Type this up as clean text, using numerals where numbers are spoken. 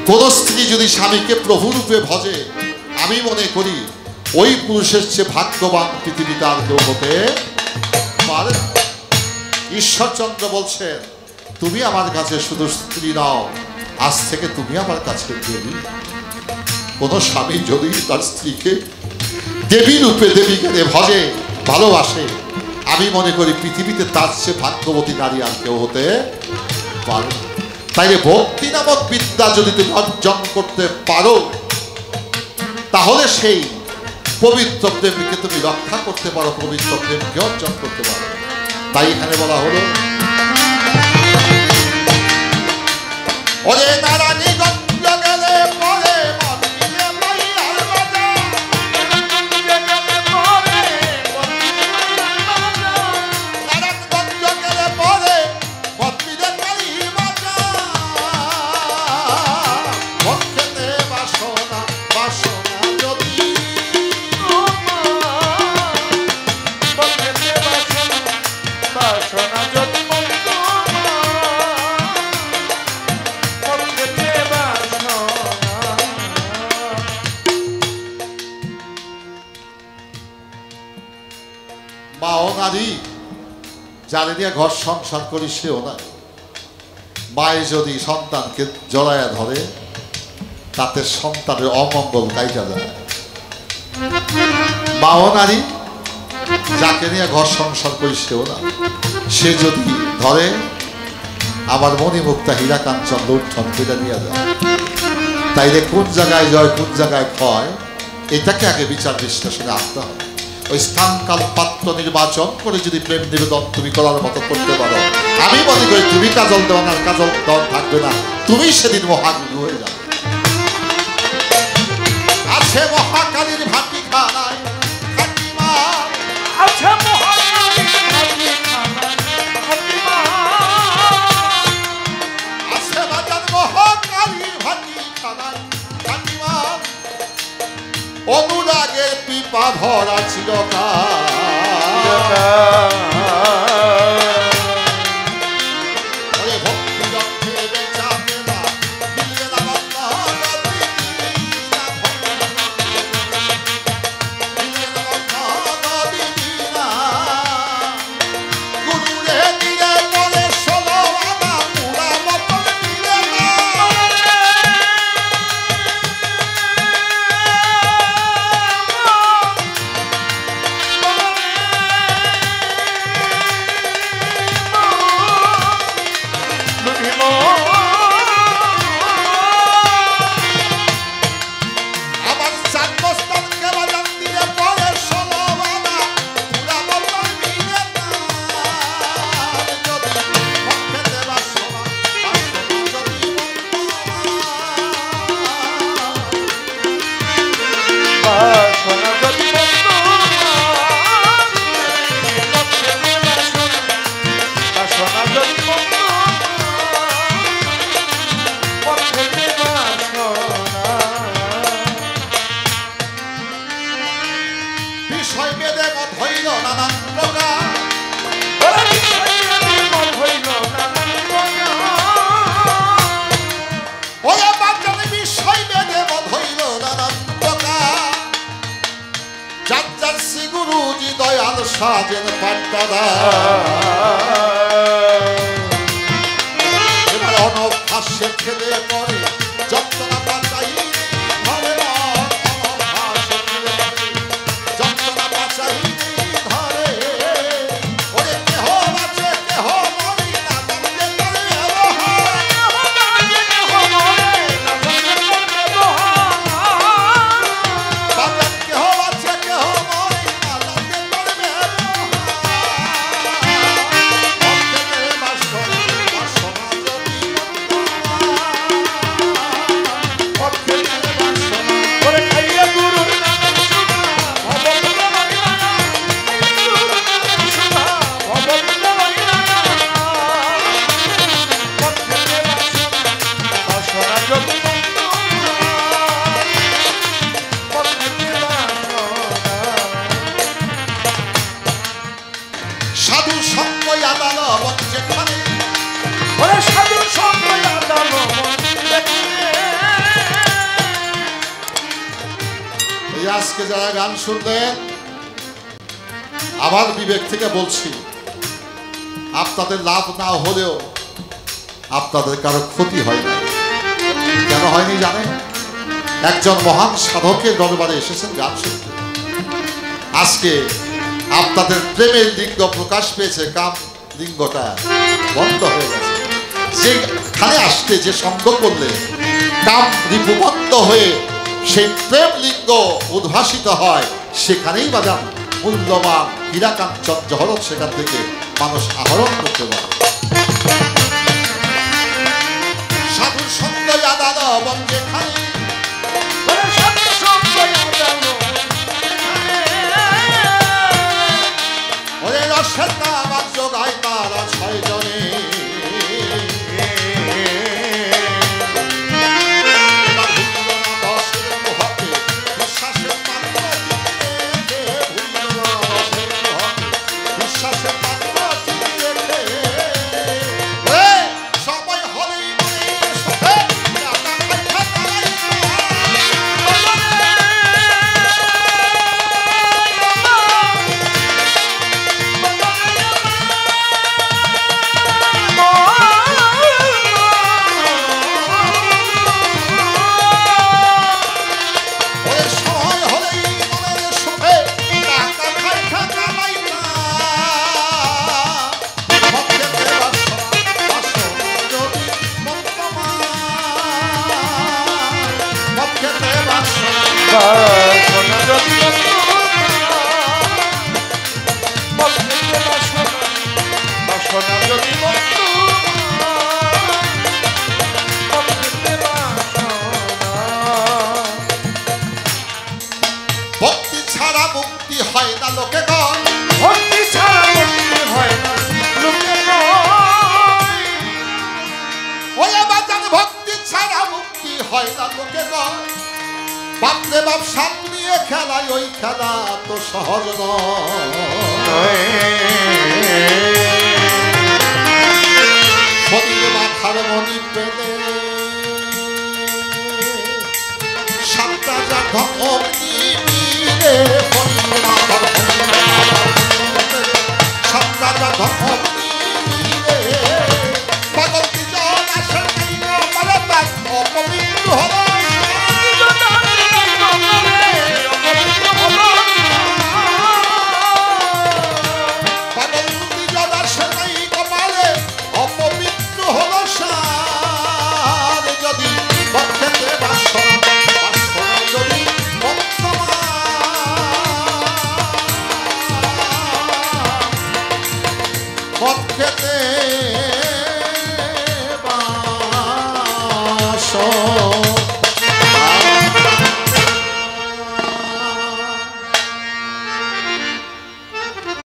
কোন স্ত্রী যদি স্বামীকে প্রভুরূপে ভজে, আমি মনে করি ওই পুরুষের চেয়ে ভাগ্যবান পৃথিবীতে আর কেউ হতে পারে না। ঈশ্বরচন্দ্র বলছেন, তুমি আমার কাছে শুধু স্ত্রী নাও, আজ থেকে তুমি আমার কাছে দেবী। কোন স্বামী যদি তার স্ত্রীকে দেবী রূপে দেবীকে ভজে, ভালোবাসে, আমি মনে করি পৃথিবীতে তার চেয়ে ভাগ্যবতী নারী আর কেউ হতে পারে না। তাইলে ভক্তি নামক বিদ্যা যদি তুমি অর্জন করতে পারো, তাহলে সেই পবিত্র প্রেমকে তুমি রক্ষা করতে পারো, পবিত্র প্রেমকে অর্জন করতে পারো। তাই এখানে বলা হলো, ওরে নারায়ণী গঞ্জ গেলে পরে নারী যারে নিয়ে ঘর সংসার করি সেও না। মায়ে যদি সন্তানকে জড়ায়া ধরে, তাতে সন্তানের অমঙ্গল কাইটা যায়। মাও নারী, যাকে নিয়ে ঘর সংসার করি সেও না। সে যদি ধরে, আমার মণিমুক্তা হীরা কাঞ্চন লুণ্ঠন করে নিয়ে যায়। তাইলে কোন জায়গায় জয়, কোন জায়গায় ক্ষয়, এটাকে আগে বিচার বিশ্লেষণে আনতে হবে। ওই স্থান কাল পাত্র নির্বাচন করে যদি প্রেম নিবেদন তুমি করার মতো করতে পারো, আমি মনে করি তুমি কাজল দেওয়ান আর কাজল দেওয়ান থাকবে না, তুমি সেদিন মহাগুরু হয়ে যাবে। আছে মহাকালীর ভাটি খানায় আছে বাজার মহাকালীর ভাটি খানায় অনুরাগের পিপা ভরা ছিল সাজেন পাট্টাদা এবার অনভ্যাসে খেলে পরে যন্ত্রণা বাঁচাই ধরে অনভ্যাসে খেলে পরে যন্ত্রণা বাঁচাই ধরে ওরে কেহ আছে কেহ মরি না জানতে পারে বাজার কেহ আছে কেহ মরি না জানতে পারবে আজকে যারা গান শুনলেন, আমার বিবেক থেকে বলছি, আপনাদের লাভ না হলেও আপনাদের কারো ক্ষতি হয় না। কেন হয়নি জানেন? একজন মহান সাধকের দরবারে এসেছেন গান শুনতে। আজকে আপনাদের প্রেমের লিঙ্গ প্রকাশ পেয়েছে, কাম লিঙ্গটা বন্ধ হয়ে গেছে। যেখানে আসতে যে সঙ্গ করলে কাম রিপু বন্ধ হয়ে সেই প্রেম লিঙ্গ উদ্ভাসিত হয়, সেখানেই বাজান মূল্যবান হীরাকাঞ্চন জহরত সেখান থেকে মানুষ আহরণ করতে পারে। সাধুর সঙ্গ আদান বন্ধে খালি, ওরে রসের নাম আর যোগায় তারা 6 জনে। ভক্তি ছাড়া মুক্তি হয় না লোকে গণ, ভক্তি ছাড়া মুক্তি হয় না লোকে গণ। ওই বাজান ভক্তি ছাড়া মুক্তি হয় না লোকে গণ। বাপরে বাপ সাপ নিয়ে খেলায়, ওই খেলা তো সহজ নয়। শরীর মাথার মনি পেলে সাতটা যা অগ্নি